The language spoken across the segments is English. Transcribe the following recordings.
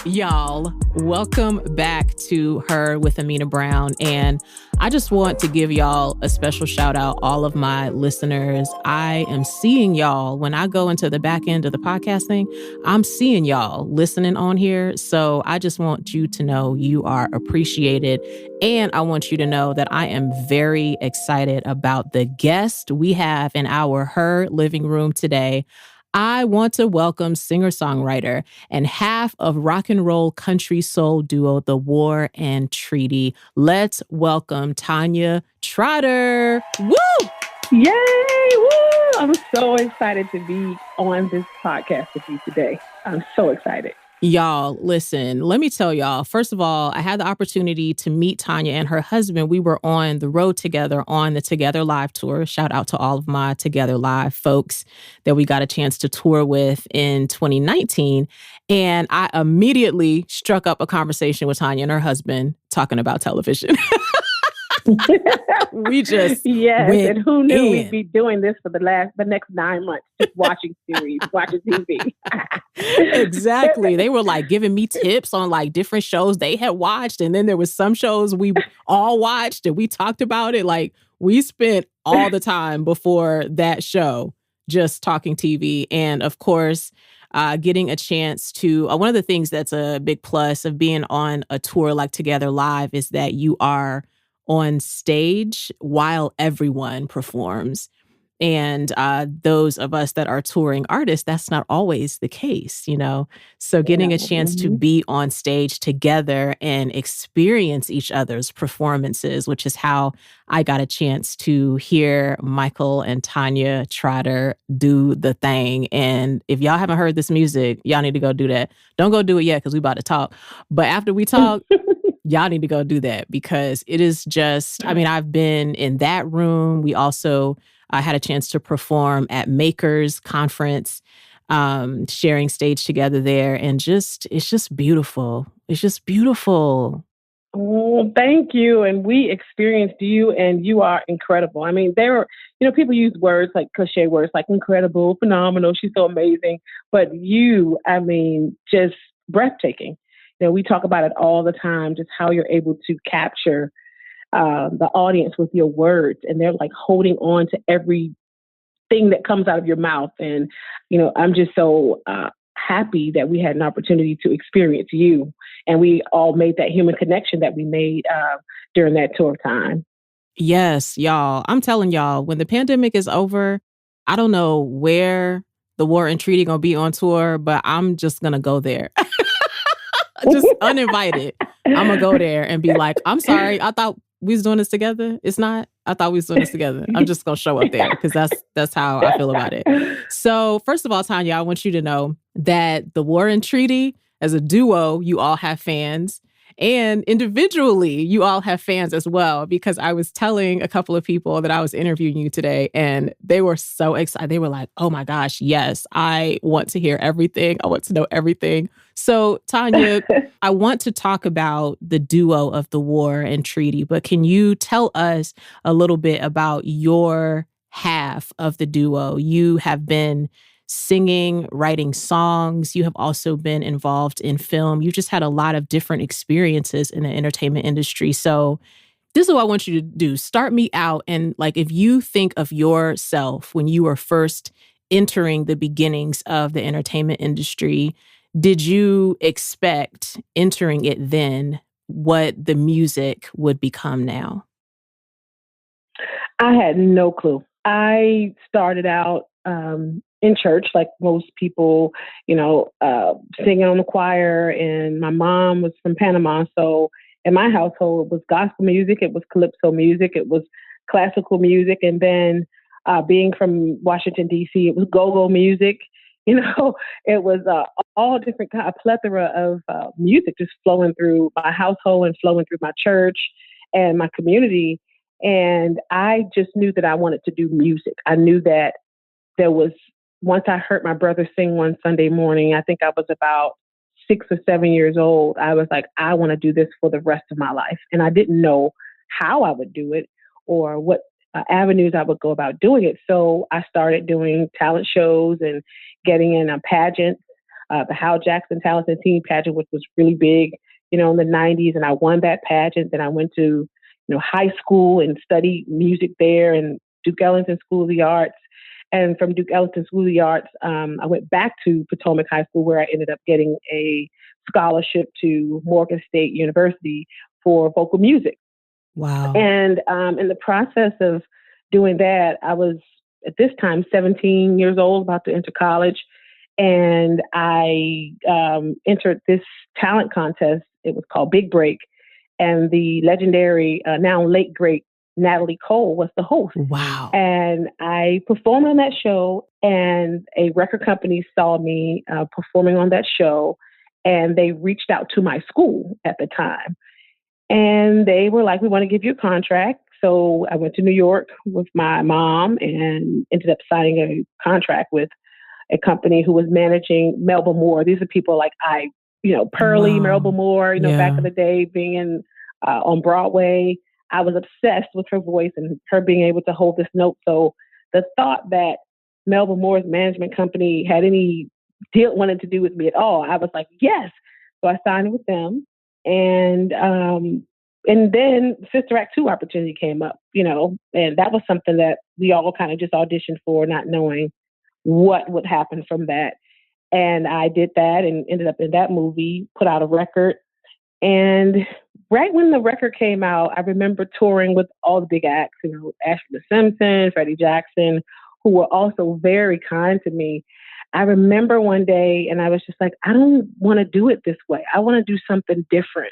Y'all, welcome back to Her with Amena Brown. And I just want to give y'all a special shout out, all of my listeners. I am seeing y'all when I go into the back end of the podcasting. I'm seeing y'all listening on here. So I just want you to know you are appreciated. And I want you to know that I am very excited about the guest we have in our Her living room today. I want to welcome singer-songwriter and half of rock and roll country soul duo, The War and Treaty. Let's welcome Tanya Trotter. Woo! Yay! Woo! I'm so excited to be on this podcast with you today. I'm so excited. Y'all, listen, let me tell y'all, first of all, I had the opportunity to meet Tanya and her husband. We were on the road together on the Together Live tour. Shout out to all of my Together Live folks that we got a chance to tour with in 2019. And I immediately struck up a conversation with Tanya and her husband talking about television. We just and who knew in. we'd be doing this for the next 9 months, just watching series, watching TV. Exactly. They were like giving me tips on like different shows they had watched. And then there was some shows we all watched and we talked about it. Like we spent all the time before that show just talking TV. And of course, getting a chance to, one of the things that's a big plus of being on a tour like Together Live is that you are on stage while everyone performs. And those of us that are touring artists, that's not always the case, you know? So getting a chance to be on stage together and experience each other's performances, which is how I got a chance to hear Michael and Tanya Trotter do the thing. And if y'all haven't heard this music, y'all need to go do that. Don't go do it yet because we about to talk. But after we talk, y'all need to go do that because it is just, I mean, I've been in that room. We also had a chance to perform at Makers Conference, sharing stage together there. And it's just beautiful. It's just beautiful. Oh, thank you. And we experienced you and you are incredible. I mean, there are, people use words like cliche words like incredible, phenomenal. She's so amazing. But you, I mean, just breathtaking. We talk about it all the time, just how you're able to capture the audience with your words. And they're like holding on to everything that comes out of your mouth. And, I'm just so happy that we had an opportunity to experience you. And we all made that human connection that we made during that tour time. Yes, y'all. I'm telling y'all, when the pandemic is over, I don't know where the War and Treaty gonna be on tour, but I'm just gonna go there. Just uninvited. I'm gonna go there and be like, I'm sorry, I thought we was doing this together. It's not. I thought we was doing this together. I'm just gonna show up there because that's how I feel about it. So first of all, Tanya, I want you to know that the War and Treaty, as a duo, you all have fans. And individually, you all have fans as well, because I was telling a couple of people that I was interviewing you today, and they were so excited. They were like, oh my gosh, yes, I want to hear everything. I want to know everything. So, Tanya, I want to talk about the duo of the War and Treaty, but can you tell us a little bit about your half of the duo? You have been singing, writing songs. You have also been involved in film. You just had a lot of different experiences in the entertainment industry. So this is what I want you to do. Start me out. And like, if you think of yourself when you were first entering the beginnings of the entertainment industry, did you expect entering it then what the music would become now? I had no clue. I started out in church, like most people, singing on the choir. And my mom was from Panama. So in my household, it was gospel music. It was calypso music. It was classical music. And then being from Washington, D.C., it was go-go music. It was all different kind of plethora of music just flowing through my household and flowing through my church and my community. And I just knew that I wanted to do music. I knew that once I heard my brother sing one Sunday morning, I think I was about 6 or 7 years old. I was like, I want to do this for the rest of my life. And I didn't know how I would do it or what avenues I would go about doing it. So I started doing talent shows and getting in pageants the Hal Jackson Talented Teen Pageant, which was really big, in the 90s. And I won that pageant. Then I went to, high school and studied music there and Duke Ellington School of the Arts. And from Duke Ellington School of the Arts, I went back to Potomac High School, where I ended up getting a scholarship to Morgan State University for vocal music. Wow. And in the process of doing that, I was at this time 17 years old, about to enter college. And I entered this talent contest. It was called Big Break. And the legendary, now late great Natalie Cole was the host. Wow. And I performed on that show, and a record company saw me performing on that show, and they reached out to my school at the time. And they were like, we want to give you a contract. So I went to New York with my mom and ended up signing a contract with a company who was managing Melba Moore. These are people like Pearly, wow. Melba Moore, back in the day, being on Broadway. I was obsessed with her voice and her being able to hold this note. So the thought that Melba Moore's management company had any deal wanted to do with me at all, I was like, yes. So I signed with them. And then Sister Act 2 opportunity came up, and that was something that we all kind of just auditioned for, not knowing what would happen from that. And I did that and ended up in that movie, put out a record. And right when the record came out, I remember touring with all the big acts, Ashley Simpson, Freddie Jackson, who were also very kind to me. I remember one day, and I was just like, I don't want to do it this way. I want to do something different.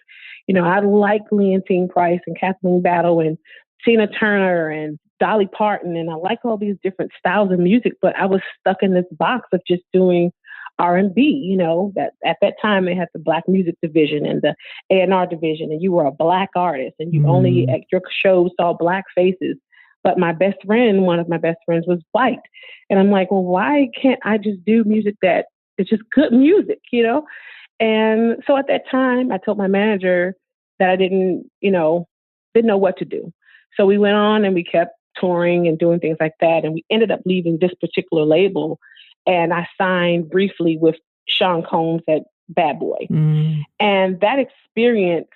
I like Leontine Price and Kathleen Battle and Tina Turner and Dolly Parton, and I like all these different styles of music, but I was stuck in this box of just doing R&B, that at that time they had the Black music division and the A&R division, and you were a Black artist, and you only at your shows saw Black faces. But one of my best friends was white. And I'm like, well, why can't I just do music that is just good music, And so at that time, I told my manager that I didn't know what to do. So we went on and we kept touring and doing things like that. And we ended up leaving this particular label. And I signed briefly with Sean Combs at Bad Boy. And that experience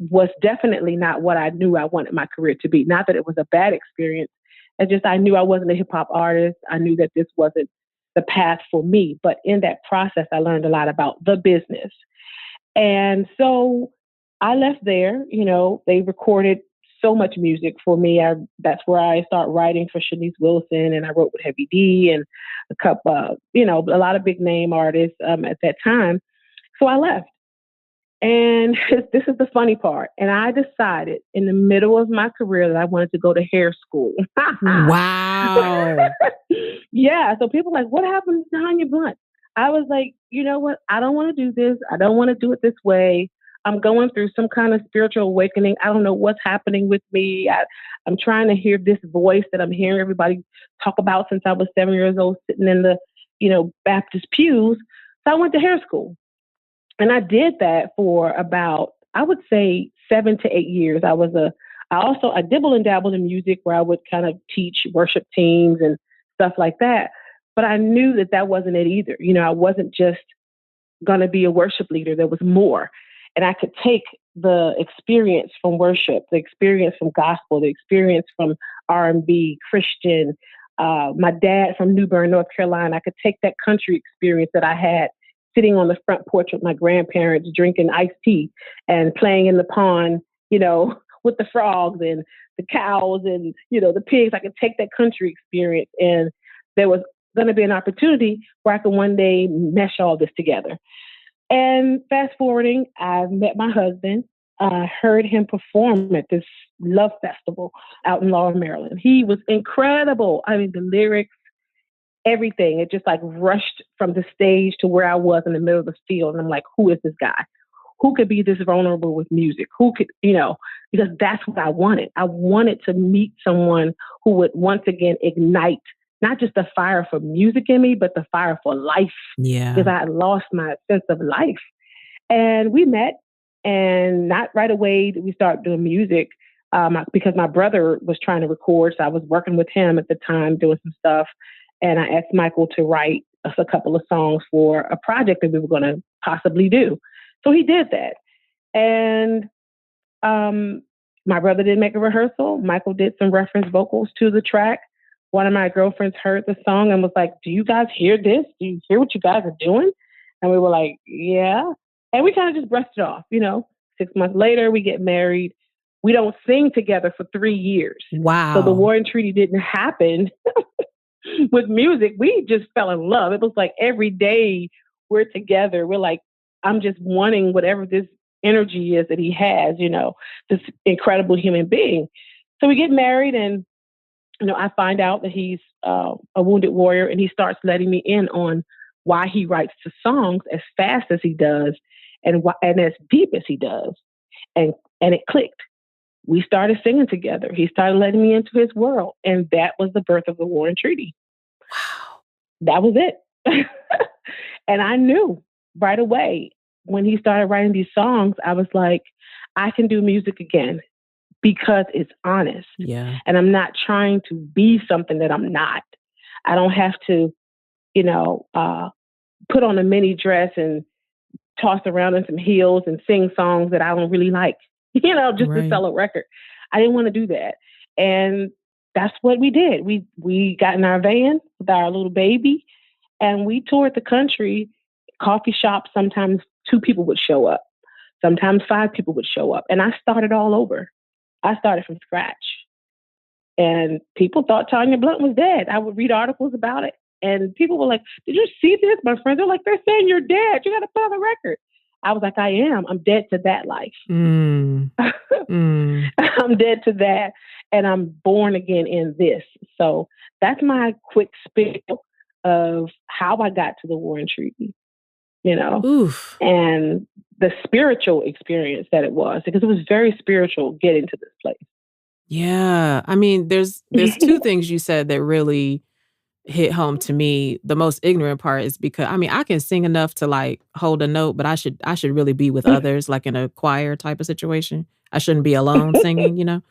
was definitely not what I knew I wanted my career to be. Not that it was a bad experience. It's just I knew I wasn't a hip hop artist. I knew that this wasn't the path for me. But in that process, I learned a lot about the business. And so I left there. They recorded so much music for me. That's where I started writing for Shanice Wilson, and I wrote with Heavy D and a couple, a lot of big name artists at that time. So I left. And this is the funny part. And I decided in the middle of my career that I wanted to go to hair school. Wow. Yeah. So people are like, what happened to Tanya Blount? I was like, you know what? I don't want to do this. I don't want to do it this way. I'm going through some kind of spiritual awakening. I don't know what's happening with me. I'm trying to hear this voice that I'm hearing everybody talk about since I was 7 years old, sitting in the, Baptist pews. So I went to hair school. And I did that for about, I would say 7 to 8 years. I dibble and dabbled in music where I would kind of teach worship teams and stuff like that. But I knew that wasn't it either. I wasn't just going to be a worship leader. There was more. And I could take the experience from worship, the experience from gospel, the experience from R&B, Christian, my dad from New Bern, North Carolina. I could take that country experience that I had sitting on the front porch with my grandparents, drinking iced tea and playing in the pond, with the frogs and the cows and, the pigs. I could take that country experience, and there was going to be an opportunity where I could one day mesh all this together. And fast forwarding, I met my husband. I heard him perform at this Love Festival out in Laurel, Maryland. He was incredible. I mean, the lyrics, everything. It just like rushed from the stage to where I was in the middle of the field. And I'm like, who is this guy? Who could be this vulnerable with music? Who could, because that's what I wanted. I wanted to meet someone who would once again ignite not just the fire for music in me, but the fire for life. Yeah. Because I had lost my sense of life. And we met, and not right away did we start doing music because my brother was trying to record. So I was working with him at the time doing some stuff. And I asked Michael to write us a couple of songs for a project that we were going to possibly do. So he did that. And my brother did make a rehearsal. Michael did some reference vocals to the track. One of my girlfriends heard the song and was like, do you guys hear this? Do you hear what you guys are doing? And we were like, yeah. And we kind of just brushed it off. 6 months later, we get married. We don't sing together for 3 years. Wow. So the War and Treaty didn't happen with music. We just fell in love. It was like every day we're together. We're like, I'm just wanting whatever this energy is that he has, this incredible human being. So we get married, and I find out that he's a wounded warrior, and he starts letting me in on why he writes the songs as fast as he does and as deep as he does. And it clicked. We started singing together. He started letting me into his world, and that was the birth of the War and Treaty. Wow. That was it. And I knew right away when he started writing these songs, I was like, I can do music again because it's honest. Yeah. And I'm not trying to be something that I'm not. I don't have to, put on a mini dress and toss around in some heels and sing songs that I don't really like, just Right. to sell a record. I didn't want to do that. And that's what we did. We got in our van with our little baby, and we toured the country, coffee shops. Sometimes 2 people would show up. Sometimes 5 people would show up. And I started all over. I started from scratch. And people thought Tanya Blount was dead. I would read articles about it. And people were like, did you see this? My friends are like, they're saying you're dead. You got to put on the record. I was like, I am. I'm dead to that life. I'm dead to that. And I'm born again in this. So that's my quick spiel of how I got to the War and Treaty, Oof. And the spiritual experience that it was, because it was very spiritual getting to this place. Yeah. I mean, there's 2 things you said that really hit home to me. The most ignorant part is because I can sing enough to like hold a note, but I should really be with others, like in a choir type of situation. I shouldn't be alone singing,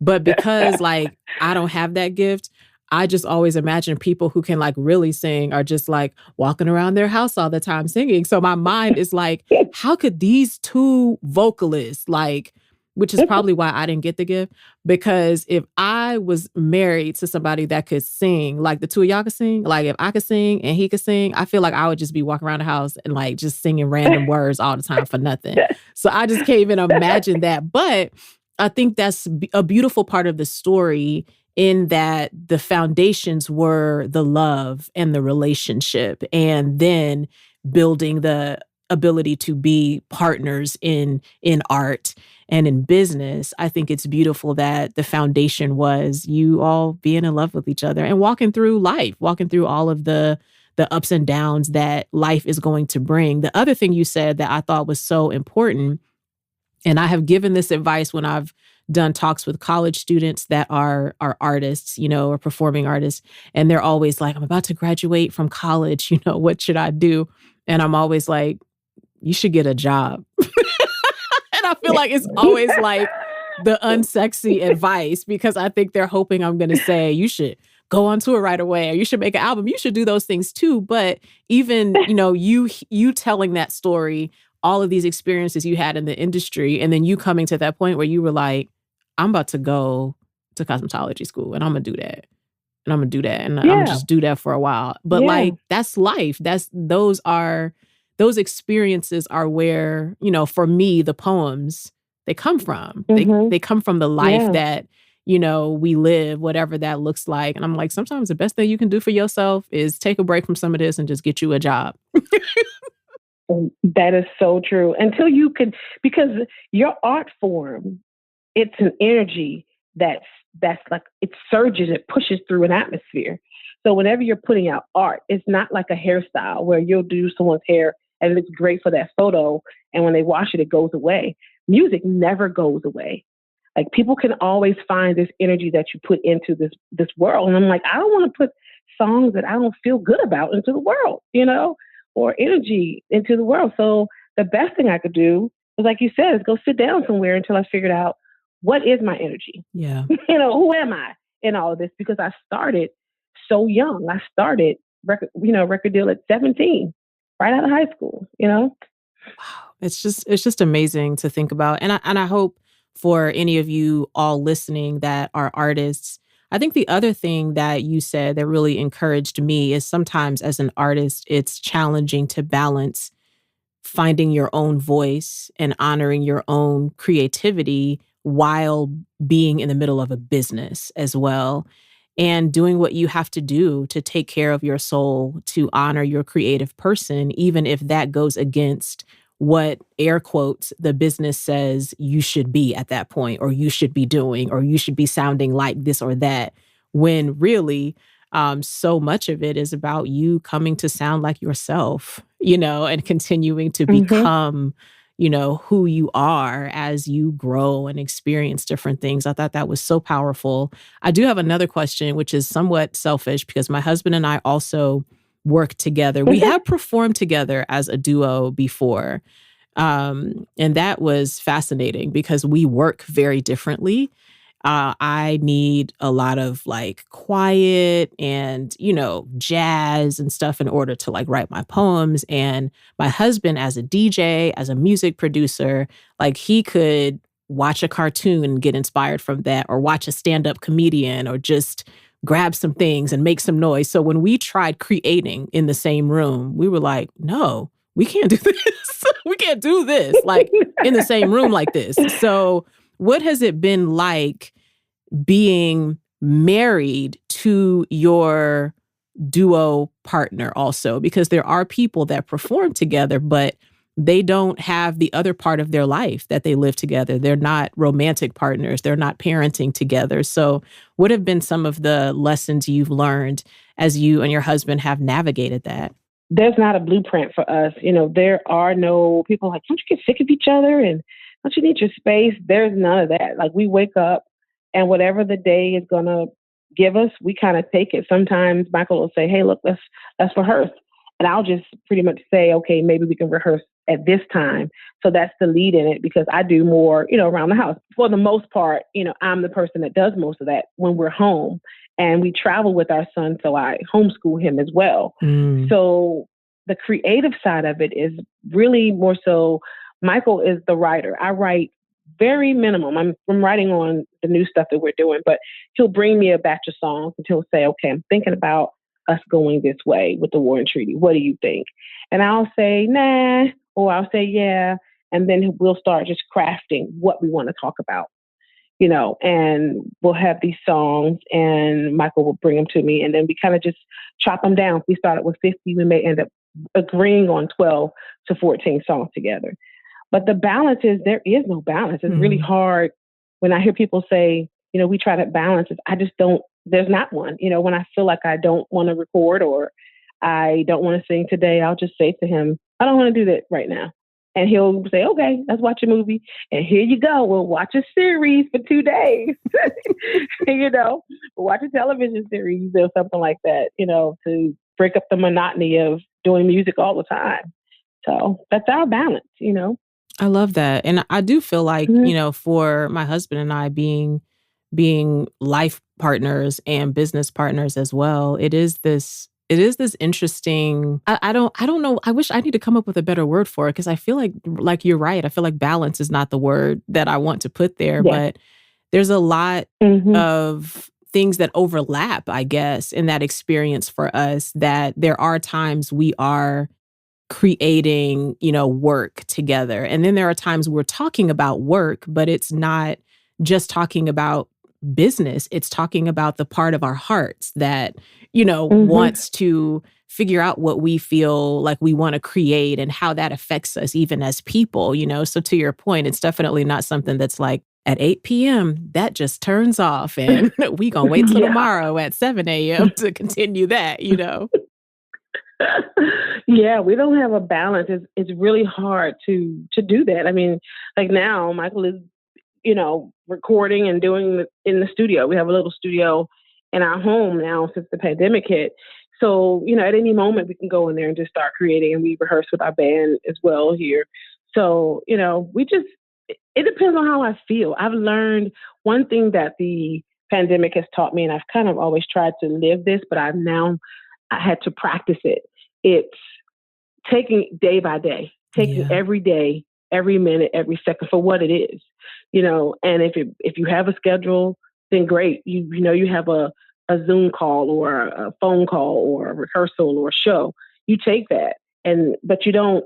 But because like I don't have that gift, I just always imagine people who can like really sing are just like walking around their house all the time singing. So my mind is like, how could these 2 vocalists which is probably why I didn't get the gift, because if I was married to somebody that could sing, like the 2 of y'all could sing, like if I could sing and he could sing, I feel like I would just be walking around the house and like just singing random words all the time for nothing. So I just can't even imagine that. But I think that's a beautiful part of the story, in that the foundations were the love and the relationship, and then building the ability to be partners in art and in business. I think it's beautiful that the foundation was you all being in love with each other and walking through life, walking through all of the ups and downs that life is going to bring. The other thing you said that I thought was so important, and I have given this advice when I've done talks with college students that are artists, or performing artists, and they're always like, I'm about to graduate from college, what should I do? And I'm always like, you should get a job. And I feel like it's always like the unsexy advice, because I think they're hoping I'm going to say, you should go on tour right away, or you should make an album. You should do those things too. But even, you telling that story, all of these experiences you had in the industry, and then you coming to that point where you were like, I'm about to go to cosmetology school and I'm going to do that. And I'm going to do that. And I'm going to just do that for a while. But like, that's life. Those experiences are where, for me, the poems, they come from. They come from the life that, we live, whatever that looks like. And I'm like, sometimes the best thing you can do for yourself is take a break from some of this and just get you a job. That is so true. Until you could, because your art form, it's an energy that's like, it surges, it pushes through an atmosphere. So whenever you're putting out art, it's not like a hairstyle where you'll do someone's hair and it looks great for that photo, and when they wash it, it goes away. Music never goes away. Like, people can always find this energy that you put into this world. And I'm like, I don't want to put songs that I don't feel good about into the world, or energy into the world. So the best thing I could do is, like you said, is go sit down somewhere until I figured out, what is my energy? Yeah. Who am I in all of this? Because I started so young. I started record deal at 17, right out of high school, Wow. It's just amazing to think about. And I hope for any of you all listening that are artists, I think the other thing that you said that really encouraged me is sometimes as an artist, it's challenging to balance finding your own voice and honoring your own creativity while being in the middle of a business as well, and doing what you have to do to take care of your soul, to honor your creative person, even if that goes against what air quotes the business says you should be at that point, or you should be doing, or you should be sounding like this or that, when really so much of it is about you coming to sound like yourself, and continuing to Mm-hmm. become, who you are as you grow and experience different things. I thought that was so powerful. I do have another question, which is somewhat selfish because my husband and I also work together. We have performed together as a duo before. And that was fascinating because we work very differently. I need a lot of like quiet and, jazz and stuff in order to like write my poems. And my husband, as a DJ, as a music producer, like he could watch a cartoon and get inspired from that, or watch a stand-up comedian, or just grab some things and make some noise. So when we tried creating in the same room, we were like, no, we can't do this. We can't do this like in the same room like this. So what has it been like being married to your duo partner also? Because there are people that perform together, but they don't have the other part of their life that they live together. They're not romantic partners. They're not parenting together. So what have been some of the lessons you've learned as you and your husband have navigated that? There's not a blueprint for us. There are no people like, don't you get sick of each other? And don't you need your space? There's none of that. Like, we wake up and whatever the day is going to give us, we kind of take it. Sometimes Michael will say, hey, look, let's rehearse. And I'll just pretty much say, okay, maybe we can rehearse at this time. So that's the lead in it, because I do more, around the house. For the most part, I'm the person that does most of that when we're home. And we travel with our son, so I homeschool him as well. So the creative side of it is really more so, Michael is the writer. I write very minimum. I'm writing on the new stuff that we're doing, but he'll bring me a batch of songs and he'll say, okay, I'm thinking about us going this way with the Warren Treaty. What do you think? And I'll say, nah, or I'll say, yeah. And then we'll start just crafting what we want to talk about. And we'll have these songs and Michael will bring them to me, and then we kind of just chop them down. If we started with 50, we may end up agreeing on 12 to 14 songs together. But the balance is, there is no balance. It's really hard when I hear people say, we try to balance it. I just don't, there's not one. When I feel like I don't want to record or I don't want to sing today, I'll just say to him, I don't want to do that right now. And he'll say, okay, let's watch a movie. And here you go. We'll watch a series for 2 days. We'll watch a television series or something like that, to break up the monotony of doing music all the time. So that's our balance, I love that. And I do feel like, for my husband and I being life partners and business partners as well, it is this interesting, I don't know. I wish I need to come up with a better word for it, because I feel like you're right. I feel like balance is not the word that I want to put there, but there's a lot of things that overlap, I guess, in that experience for us, that there are times we are creating, work together. And then there are times we're talking about work, but it's not just talking about business. It's talking about the part of our hearts that, wants to figure out what we feel like we want to create and how that affects us even as people, So to your point, it's definitely not something that's like at 8 p.m. that just turns off and we gonna wait till tomorrow at 7 a.m. to continue that, Yeah, we don't have a balance. It's really hard to do that. I mean, like now, Michael is, recording and doing in the studio. We have a little studio in our home now since the pandemic hit. So, at any moment we can go in there and just start creating, and we rehearse with our band as well here. So, it depends on how I feel. I've learned one thing that the pandemic has taught me, and I've kind of always tried to live this, but I had to practice it. It's taking day by day, taking every day, every minute, every second for what it is, and if you have a schedule, then great. You have a Zoom call or a phone call or a rehearsal or a show. You take that, but you don't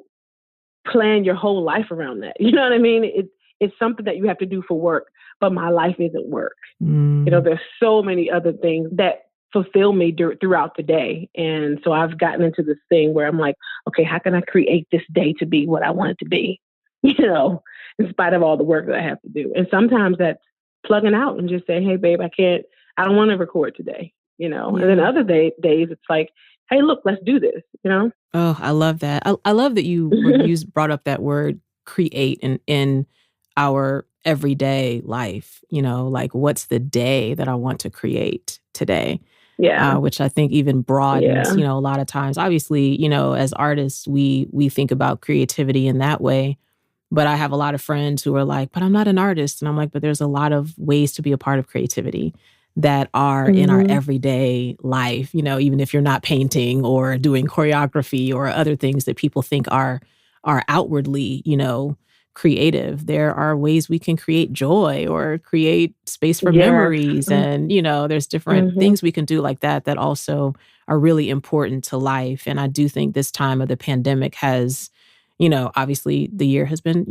plan your whole life around that. You know what I mean? It's something that you have to do for work, but my life isn't work. There's so many other things that fulfill me throughout the day. And so I've gotten into this thing where I'm like, okay, how can I create this day to be what I want it to be? In spite of all the work that I have to do. And sometimes that's plugging out and just saying, hey, babe, I don't want to record today, And then other days it's like, hey, look, let's do this, Oh, I love that. I love that you brought up that word create in our everyday life, like what's the day that I want to create today? Yeah. Which I think even broadens, a lot of times, obviously, as artists, we think about creativity in that way. But I have a lot of friends who are like, but I'm not an artist. And I'm like, but there's a lot of ways to be a part of creativity that are in our everyday life, even if you're not painting or doing choreography or other things that people think are outwardly, creative. There are ways we can create joy or create space for memories. And, there's different things we can do like that also are really important to life. And I do think this time of the pandemic has, obviously the year has been,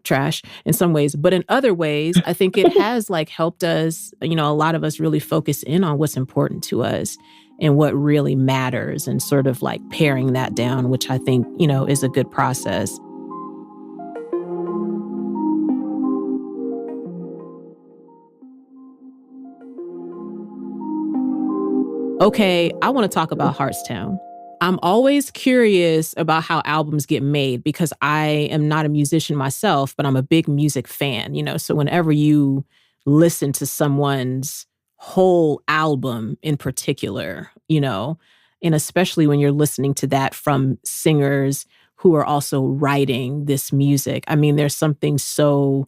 trash in some ways, but in other ways, I think it has helped us, a lot of us really focus in on what's important to us and what really matters and sort of paring that down, which I think, is a good process. Okay, I want to talk about Heartstown. I'm always curious about how albums get made because I am not a musician myself, but I'm a big music fan, So whenever you listen to someone's whole album in particular, and especially when you're listening to that from singers who are also writing this music, I mean, there's something so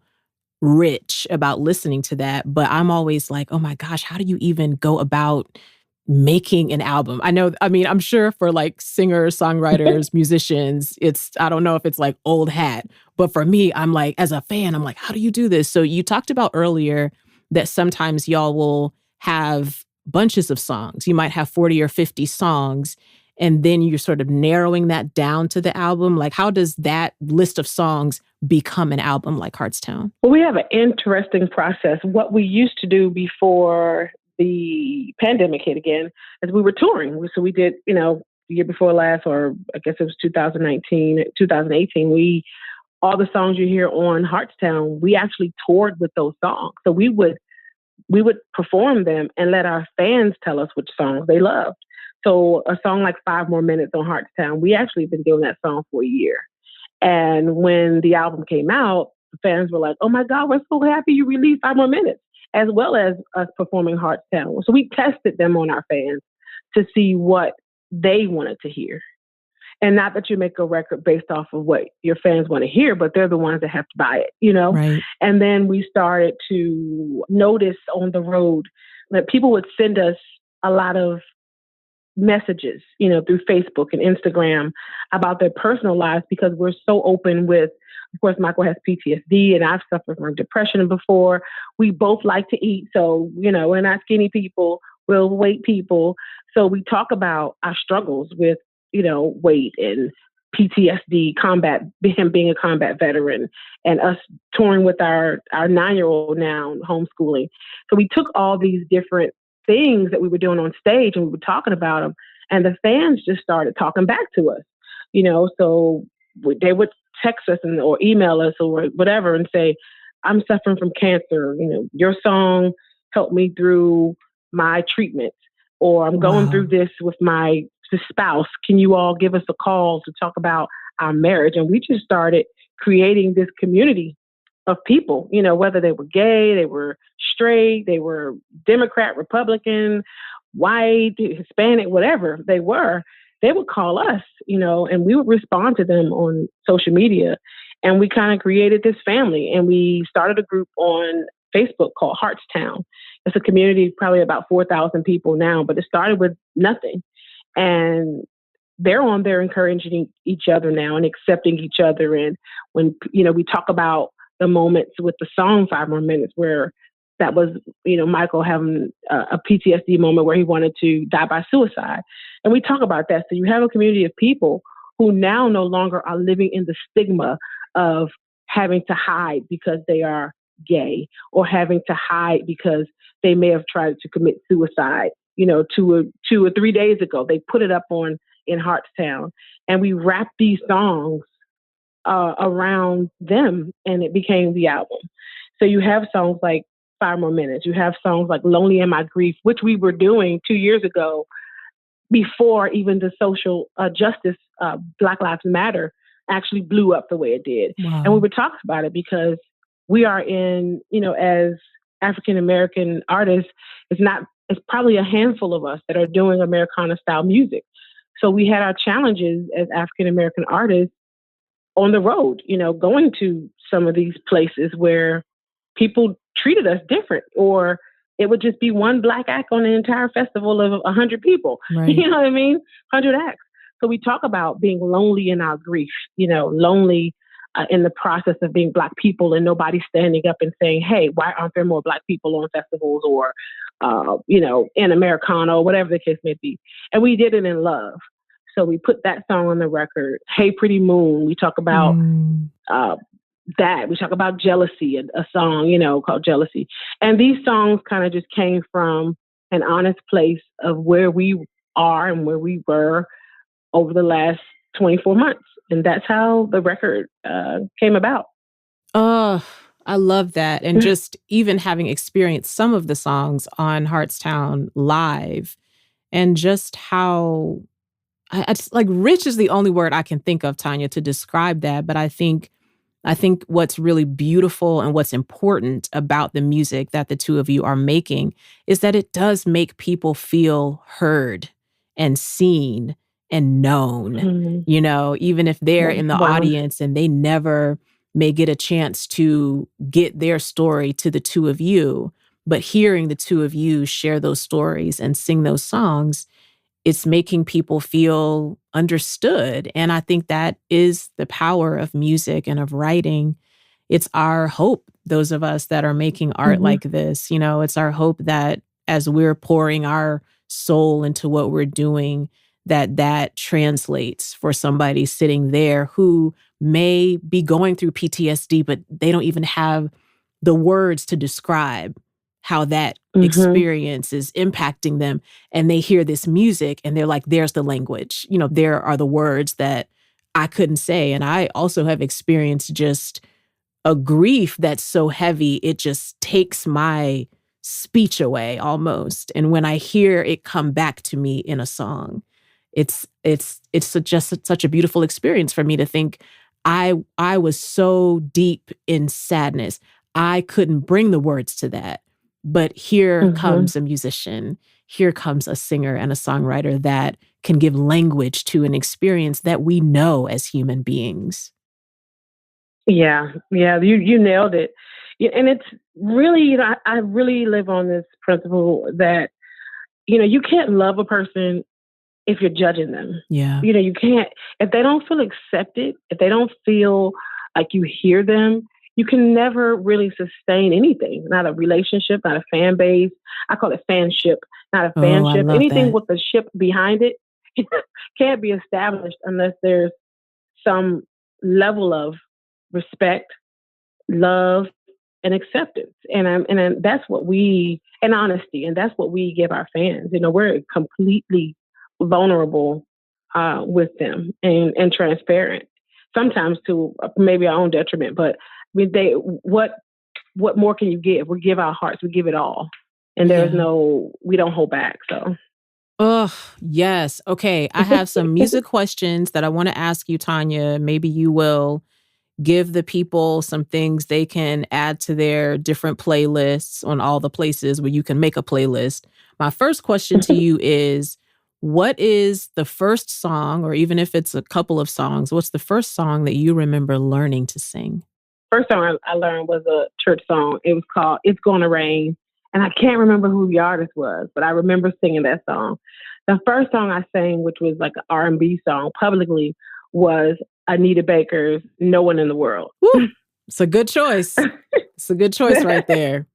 rich about listening to that. But I'm always like, oh my gosh, how do you even go about making an album? I'm sure for singers, songwriters, musicians, I don't know if it's old hat, but for me, I'm like, as a fan, I'm like, how do you do this? So you talked about earlier that sometimes y'all will have bunches of songs. You might have 40 or 50 songs, and then you're sort of narrowing that down to the album. How does that list of songs become an album like Heartstown? Well, we have an interesting process. What we used to do before the pandemic hit again is we were touring. So we did, the year before last, or I guess it was 2018, all the songs you hear on Heartstown, we actually toured with those songs. So we would perform them and let our fans tell us which songs they loved. So a song like 5 More Minutes on Heartstown, we actually been doing that song for a year. And when the album came out, the fans were like, oh my God, we're so happy you released 5 More Minutes, as well as us performing Heartstown. So we tested them on our fans to see what they wanted to hear. And not that you make a record based off of what your fans want to hear, but they're the ones that have to buy it, Right. And then we started to notice on the road that people would send us a lot of messages, through Facebook and Instagram about their personal lives, because we're so open with, of course, Michael has PTSD and I've suffered from depression before. We both like to eat. So, we're not skinny people, we're weight people. So we talk about our struggles with, weight and PTSD, him being a combat veteran, and us touring with our 9-year-old now, homeschooling. So we took all these different things that we were doing on stage and we were talking about them, and the fans just started talking back to us, so they would text us or email us or whatever and say, I'm suffering from cancer, your song helped me through my treatment, or I'm going through this with my spouse. Can you all give us a call to talk about our marriage? And we just started creating this community of people, whether they were gay, they were straight, they were Democrat, Republican, white, Hispanic, whatever they would call us, and we would respond to them on social media. And we kind of created this family, and we started a group on Facebook called Heartstown. It's a community, probably about 4,000 people now, but it started with nothing. And they're on there encouraging each other now and accepting each other. And when, we talk about the moments with the song 5 More Minutes, where that was, Michael having a PTSD moment where he wanted to die by suicide. And we talk about that. So you have a community of people who now no longer are living in the stigma of having to hide because they are gay, or having to hide because they may have tried to commit suicide, 2 or 3 days ago. They put it up in Hartstown, and we wrapped these songs around them, and it became the album. So you have songs like 5 More Minutes. You have songs like Lonely in My Grief, which we were doing 2 years ago before even the social justice, Black Lives Matter, actually blew up the way it did. Wow. And we would talk about it because we are in, as African-American artists, it's probably a handful of us that are doing Americana style music. So we had our challenges as African-American artists on the road, going to some of these places where people treated us different, or it would just be one Black act on an entire festival of 100 people. Right. You know what I mean? 100 acts. So we talk about being lonely in our grief, lonely in the process of being Black people, and nobody standing up and saying, hey, why aren't there more Black people on festivals, or, in Americana, or whatever the case may be. And we did it in love. So we put that song on the record. Hey, Pretty Moon. We talk about that. We talk about Jealousy, a song, called Jealousy. And these songs kind of just came from an honest place of where we are and where we were over the last 24 months. And that's how the record came about. Oh, I love that. And just even having experienced some of the songs on Hartstown live, and just how I just, like, rich is the only word I can think of, Tanya, to describe that. But I think what's really beautiful and what's important about the music that the two of you are making is that it does make people feel heard and seen and known, even if they're in the audience and they never may get a chance to get their story to the two of you. But hearing the two of you share those stories and sing those songs, it's making people feel understood. And I think that is the power of music and of writing. It's our hope, those of us that are making art like this, it's our hope that as we're pouring our soul into what we're doing, that translates for somebody sitting there who may be going through PTSD, but they don't even have the words to describe how that experience is impacting them. And they hear this music and they're like, there's the language. There are the words that I couldn't say. And I also have experienced just a grief that's so heavy, it just takes my speech away almost. And when I hear it come back to me in a song, it's just such a beautiful experience for me to think I was so deep in sadness. I couldn't bring the words to that. But here comes a musician, here comes a singer and a songwriter that can give language to an experience that we know as human beings. Yeah, you nailed it. And it's really, I really live on this principle that, you can't love a person if you're judging them. Yeah. You can't, if they don't feel accepted, if they don't feel like you hear them, you can never really sustain anything. Not a relationship, not a fan base. I call it fanship, not a fanship. Anything with a ship behind it can't be established unless there's some level of respect, love, and acceptance. And that's what and honesty, and that's what we give our fans. We're completely vulnerable with them and transparent, sometimes to maybe our own detriment. But what more can you give? We give our hearts, we give it all, and we don't hold back. So. Oh, yes. Okay. I have some music questions that I want to ask you, Tanya. Maybe you will give the people some things they can add to their different playlists on all the places where you can make a playlist. My first question to you is, what is the first song, or even if it's a couple of songs, what's the first song that you remember learning to sing? First song I learned was a church song. It was called It's Gonna Rain. And I can't remember who the artist was, but I remember singing that song. The first song I sang, which was like an R&B song publicly, was Anita Baker's "No One in the World." Woo. It's a good choice. It's a good choice right there.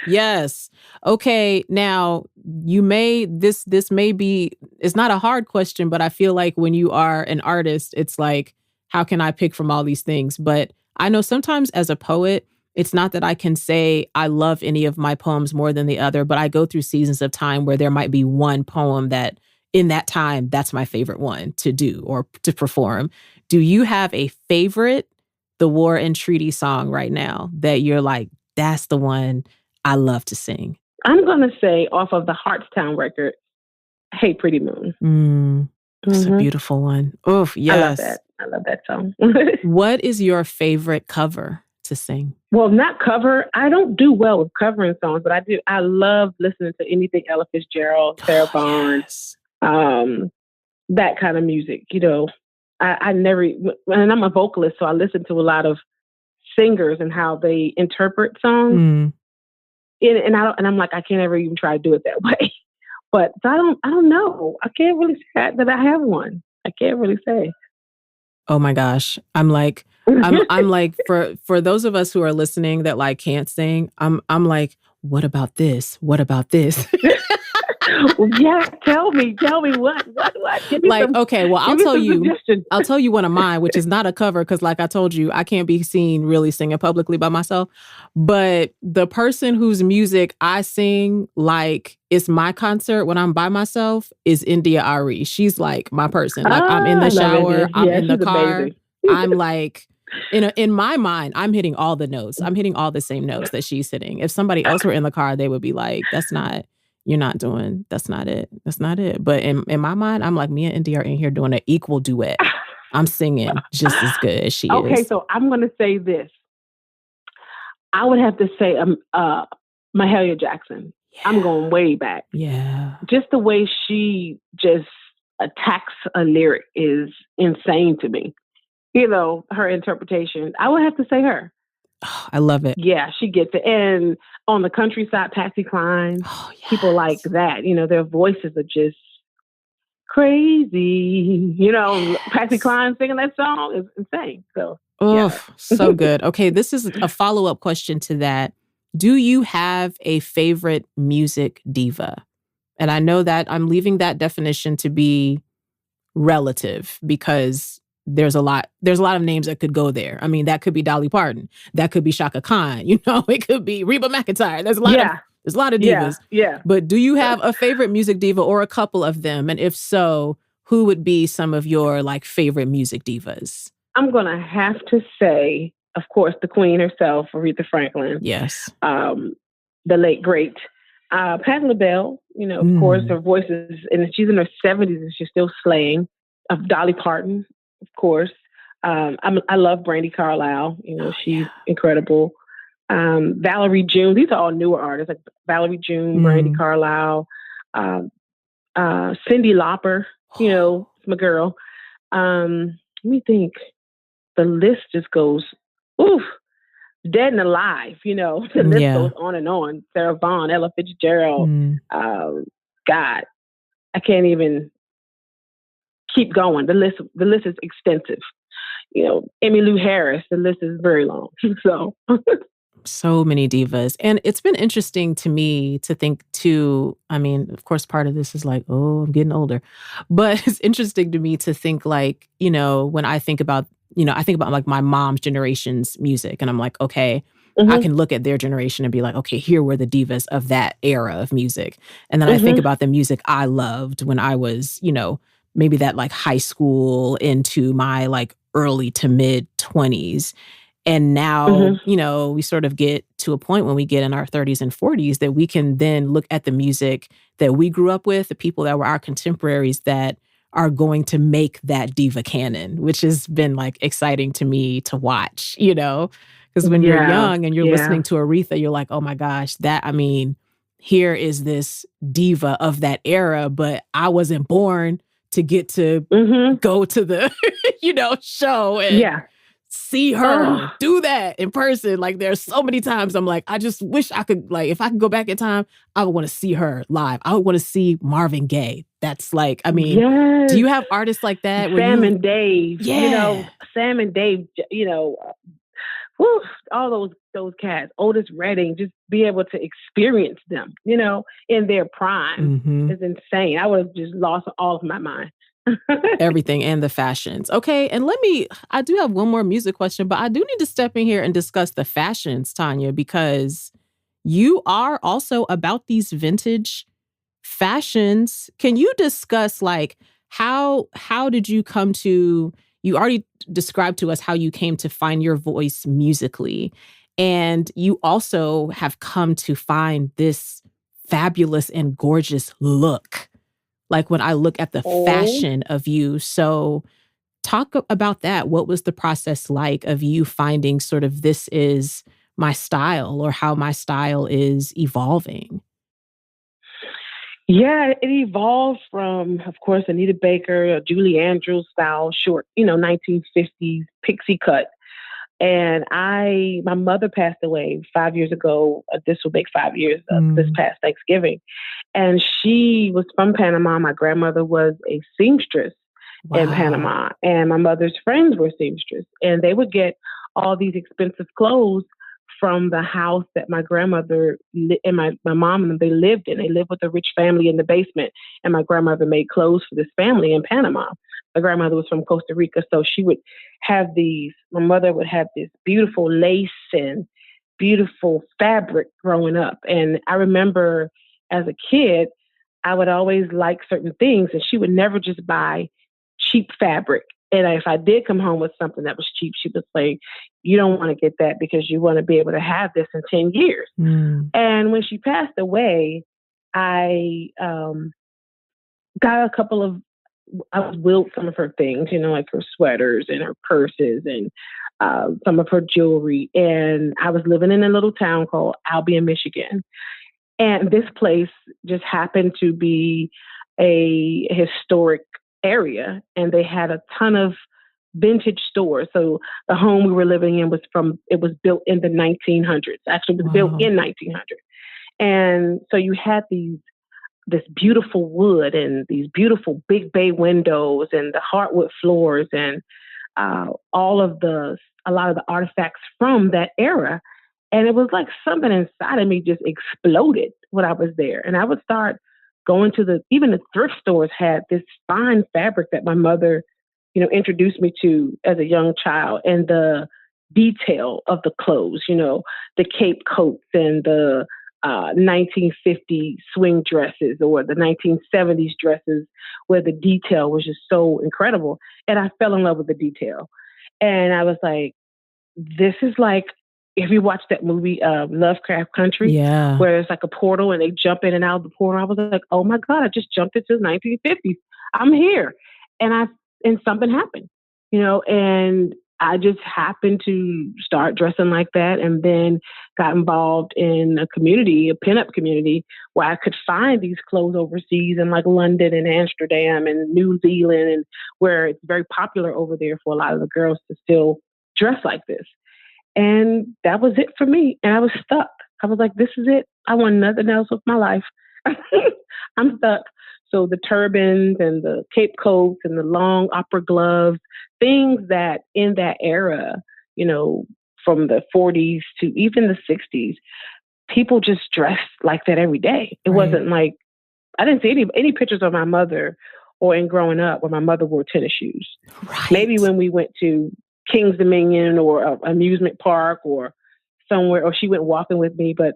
Yes. Okay. Now this may be, it's not a hard question, but I feel like when you are an artist, it's like, how can I pick from all these things? But I know sometimes as a poet, it's not that I can say I love any of my poems more than the other, but I go through seasons of time where there might be one poem that in that time, that's my favorite one to do or to perform. Do you have a favorite The War and Treaty song right now that you're like, that's the one I love to sing? I'm going to say off of the Heartstown record, Hey Pretty Moon. It's a beautiful one. Oof, yes. I love that song. What is your favorite cover to sing? Well, not cover. I don't do well with covering songs, but I do. I love listening to anything Ella Fitzgerald, Sarah Vaughan, that kind of music. You know, I never, and I'm a vocalist, so I listen to a lot of singers and how they interpret songs. And I'm like, I can't ever even try to do it that way. But so I don't know. I can't really say that I have one. I can't really say. Oh my gosh. I'm like, for those of us who are listening that like can't sing, I'm like, what about this? What about this? Yeah, tell me what? Give me like, okay, well, I'll tell you one of mine, which is not a cover because like I told you, I can't be seen really singing publicly by myself. But the person whose music I sing like it's my concert when I'm by myself is India Ari. She's like my person. Like I'm in the shower, I'm in the car. I'm like, in my mind, I'm hitting all the notes. I'm hitting all the same notes that she's hitting. If somebody else were in the car, they would be like, that's not it. That's not it. But in my mind, I'm like, me and India are in here doing an equal duet. I'm singing just as good as she is. Okay, so I'm going to say this. I would have to say Mahalia Jackson. Yeah. I'm going way back. Yeah. Just the way she just attacks a lyric is insane to me. You know, her interpretation. I would have to say her. Oh, I love it. Yeah, she gets it. And on the countryside, Patsy Cline, people like that. You know, their voices are just crazy. You know, Patsy Cline singing that song is insane. So, so good. Okay, this is a follow-up question to that. Do you have a favorite music diva? And I know that I'm leaving that definition to be relative because there's a lot of names that could go there. I mean, that could be Dolly Parton. That could be Shaka Khan. You know, it could be Reba McEntire. There's a lot of divas. Yeah. But do you have a favorite music diva or a couple of them? And if so, who would be some of your like favorite music divas? I'm going to have to say, of course, the queen herself, Aretha Franklin. Yes. The late, great Patti LaBelle. You know, of course, her voice is, and she's in her 70s and she's still slaying. Of Dolly Parton. Of course. I love Brandi Carlile. You know, she's incredible. Valerie June. These are all newer artists like Valerie June, Brandi Carlile, Cyndi Lauper. You know, my girl. Let me think. The list just goes, dead and alive. You know, the list goes on and on. Sarah Vaughan, Ella Fitzgerald. God, I can't even keep going. The list is extensive. You know, Emmylou Harris, the list is very long. So many divas. And it's been interesting to me to think too. I mean, of course, part of this is like, I'm getting older. But it's interesting to me to think like, you know, when I think about like my mom's generation's music and I'm like, okay, I can look at their generation and be like, okay, here were the divas of that era of music. And then I think about the music I loved when I was, you know, maybe that like high school into my like early to mid 20s. And now, you know, we sort of get to a point when we get in our 30s and 40s that we can then look at the music that we grew up with, the people that were our contemporaries that are going to make that diva canon, which has been like exciting to me to watch, you know, because when you're young and you're listening to Aretha, you're like, oh my gosh, here is this diva of that era, but I wasn't born to get to go to the, you know, show. And see her do that in person. Like, there's so many times I'm like, I just wish I could, like, if I could go back in time, I would want to see her live. I would want to see Marvin Gaye. That's like, I mean, do you have artists like that? Sam and Dave, Yeah. Sam and Dave, whew, all those cats, Otis Redding, just be able to experience them, in their prime is insane. I would have just lost all of my mind. Everything and the fashions. Okay. And I do have one more music question, but I do need to step in here and discuss the fashions, Tanya, because you are also about these vintage fashions. Can you discuss like how did you come to, you already described to us how you came to find your voice musically, and you also have come to find this fabulous and gorgeous look. Like when I look at the fashion of you. So talk about that. What was the process like of you finding sort of this is my style, or how my style is evolving? Yeah, it evolved from, of course, Anita Baker, Julie Andrews style, short, 1950s pixie cut. And my mother passed away 5 years ago. This will make 5 years this past Thanksgiving. And she was from Panama. My grandmother was a seamstress in Panama. And my mother's friends were seamstress. And they would get all these expensive clothes from the house that my grandmother and my mom and them, they lived in. They lived with a rich family in the basement. And my grandmother made clothes for this family in Panama. My grandmother was from Costa Rica. So she would have my mother would have this beautiful lace and beautiful fabric growing up. And I remember as a kid, I would always like certain things, and she would never just buy cheap fabric. And if I did come home with something that was cheap, she would say, you don't want to get that because you want to be able to have this in 10 years. And when she passed away, I got I was willed some of her things, like her sweaters and her purses and some of her jewelry. And I was living in a little town called Albion, Michigan. And this place just happened to be a historic area, and they had a ton of vintage stores. So the home we were living in was built in the 1900s. Actually, it was built in 1900. And so you had this beautiful wood and these beautiful big bay windows and the hardwood floors and a lot of the artifacts from that era. And it was like something inside of me just exploded when I was there. And I would start going to even the thrift stores had this fine fabric that my mother, introduced me to as a young child, and the detail of the clothes, the cape coats and the 1950 swing dresses or the 1970s dresses where the detail was just so incredible. And I fell in love with the detail. And I was like, this is like, if you watch that movie, Lovecraft Country, where it's like a portal and they jump in and out of the portal, I was like, oh my God, I just jumped into the 1950s. I'm here. And something happened, and I just happened to start dressing like that, and then got involved in a pinup community where I could find these clothes overseas in like London and Amsterdam and New Zealand, and where it's very popular over there for a lot of the girls to still dress like this. And that was it for me. And I was stuck. I was like, this is it. I want nothing else with my life. I'm stuck. So the turbans and the cape coats and the long opera gloves, things that in that era, from the 40s to even the 60s, people just dressed like that every day. It wasn't like, I didn't see any pictures of my mother or in growing up where my mother wore tennis shoes. Maybe when we went to King's Dominion or an amusement park or somewhere, or she went walking with me, but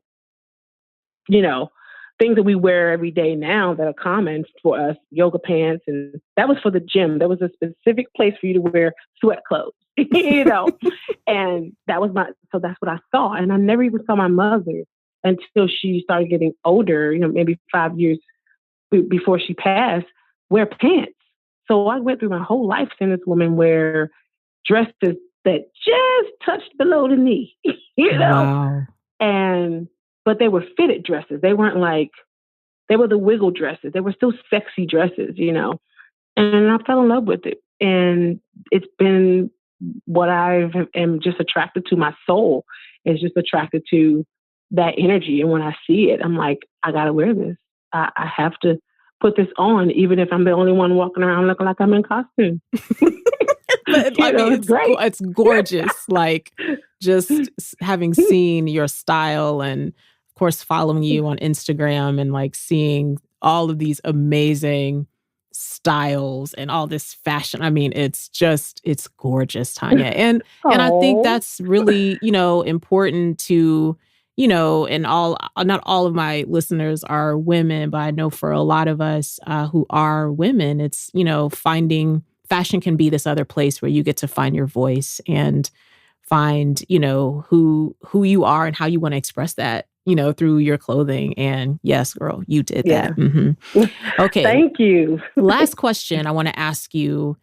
things that we wear every day now that are common for us, yoga pants, and that was for the gym. There was a specific place for you to wear sweat clothes, and that's what I saw. And I never even saw my mother until she started getting older, maybe 5 years before she passed, wear pants. So I went through my whole life seeing this woman wear dresses that just touched below the knee, Wow. But they were fitted dresses. They weren't like, they were the wiggle dresses. They were still sexy dresses, and I fell in love with it. And it's been what I am just attracted to. My soul is just attracted to that energy. And when I see it, I'm like, I got to wear this. I have to put this on, even if I'm the only one walking around looking like I'm in costume. But I mean, it's great. It's gorgeous. Like, just having seen your style and, of course, following you on Instagram and like seeing all of these amazing styles and all this fashion. I mean, it's gorgeous, Tanya. And I think that's really, important to, and not all of my listeners are women, but I know for a lot of us who are women, it's, finding fashion can be this other place where you get to find your voice and find, who you are and how you want to express that, through your clothing. And yes, girl, you did that. Mm-hmm. Okay. Thank you. Last question I want to ask you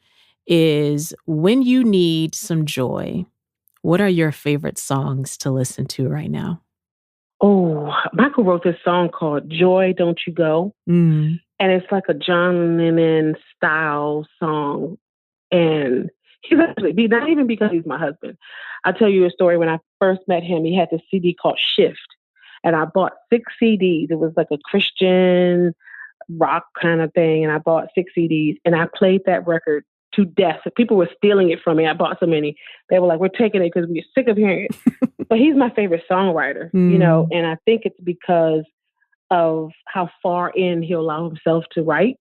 is, when you need some joy, what are your favorite songs to listen to right now? Oh, Michael wrote this song called Joy, Don't You Go. Mm. And it's like a John Lennon style song. And he's actually, not even because he's my husband. I'll tell you a story. When I first met him, he had this CD called Shift. And I bought 6 CDs. It was like a Christian rock kind of thing. And I bought 6 CDs. And I played that record to death. People were stealing it from me. I bought so many. They were like, we're taking it because we're sick of hearing it. But he's my favorite songwriter, and I think it's because of how far in he'll allow himself to write.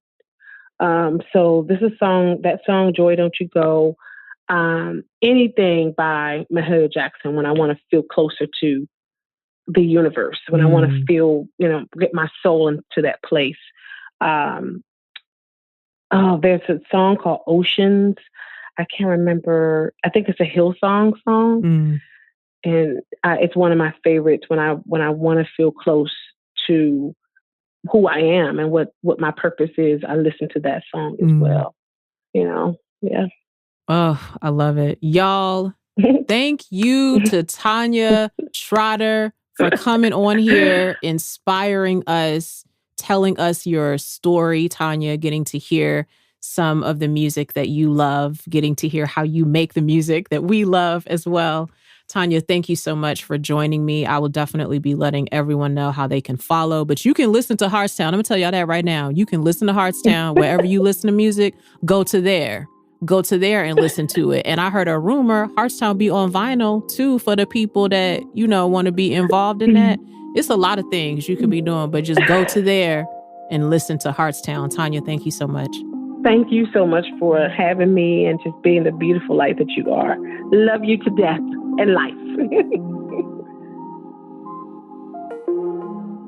So this is that song, Joy, Don't You Go. Anything by Mahalia Jackson when I want to feel closer to the universe, when I want to feel, get my soul into that place. There's a song called Oceans. I can't remember. I think it's a Hillsong song. And it's one of my favorites when I want to feel close to who I am and what my purpose is. I listen to that song as well. Yeah. Oh, I love it. Y'all, thank you to Tanya Trotter for coming on here, inspiring us, telling us your story, Tanya, getting to hear some of the music that you love, getting to hear how you make the music that we love as well. Tanya, thank you so much for joining me. I will definitely be letting everyone know how they can follow, but you can listen to Heartstown. I'm going to tell y'all that right now. You can listen to Heartstown wherever you listen to music. Go to there and listen to it. And I heard a rumor, Heartstown be on vinyl too for the people that, want to be involved in that. It's a lot of things you could be doing, but just go to there and listen to Heartstown. Tanya, thank you so much. Thank you so much for having me and just being the beautiful light that you are. Love you to death and life.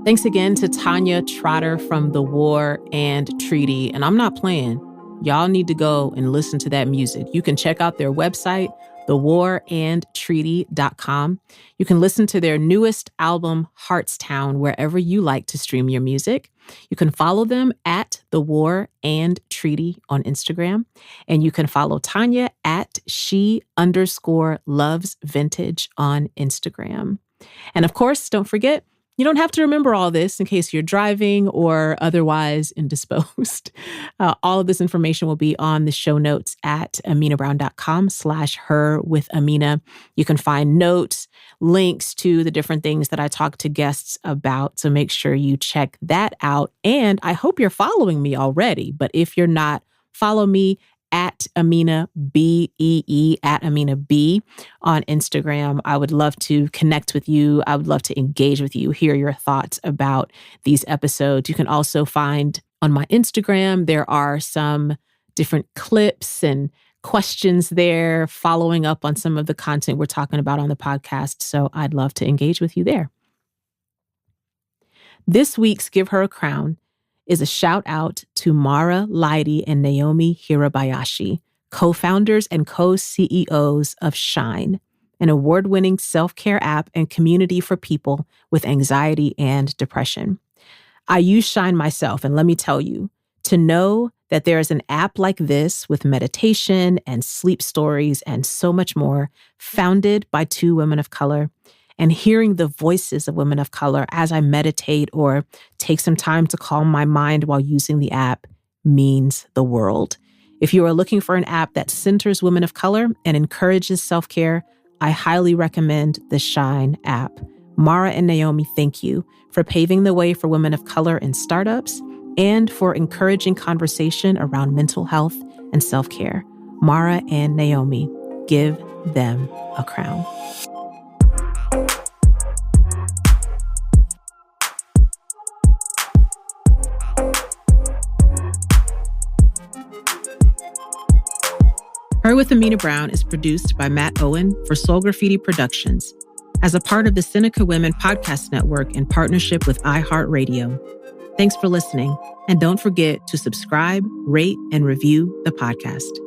Thanks again to Tanya Trotter from The War and Treaty. And I'm not playing. Y'all need to go and listen to that music. You can check out their website, thewarandtreaty.com. You can listen to their newest album, Heartstown, wherever you like to stream your music. You can follow them at The War and Treaty on Instagram. And you can follow Tanya at @she_loves vintage on Instagram. And of course, don't forget, you don't have to remember all this in case you're driving or otherwise indisposed. All of this information will be on the show notes at amenabrown.com/herwithamena. You can find notes, links to the different things that I talk to guests about. So make sure you check that out. And I hope you're following me already. But if you're not, follow me at Amena, B-E-E, at Amena B on Instagram. I would love to connect with you. I would love to engage with you, hear your thoughts about these episodes. You can also find on my Instagram, there are some different clips and questions there following up on some of the content we're talking about on the podcast. So I'd love to engage with you there. This week's Give Her a Crown is a shout out to Mara Leidy and Naomi Hirabayashi, co-founders and co-CEOs of Shine, an award-winning self-care app and community for people with anxiety and depression. I use Shine myself, and let me tell you, to know that there is an app like this with meditation and sleep stories and so much more, founded by 2 women of color, and hearing the voices of women of color as I meditate or take some time to calm my mind while using the app means the world. If you are looking for an app that centers women of color and encourages self-care, I highly recommend the Shine app. Mara and Naomi thank you for paving the way for women of color in startups and for encouraging conversation around mental health and self-care. Mara and Naomi, give them a crown. Her with Amena Brown is produced by Matt Owen for Soul Graffiti Productions as a part of the Seneca Women Podcast Network in partnership with iHeartRadio. Thanks for listening, and don't forget to subscribe, rate, and review the podcast.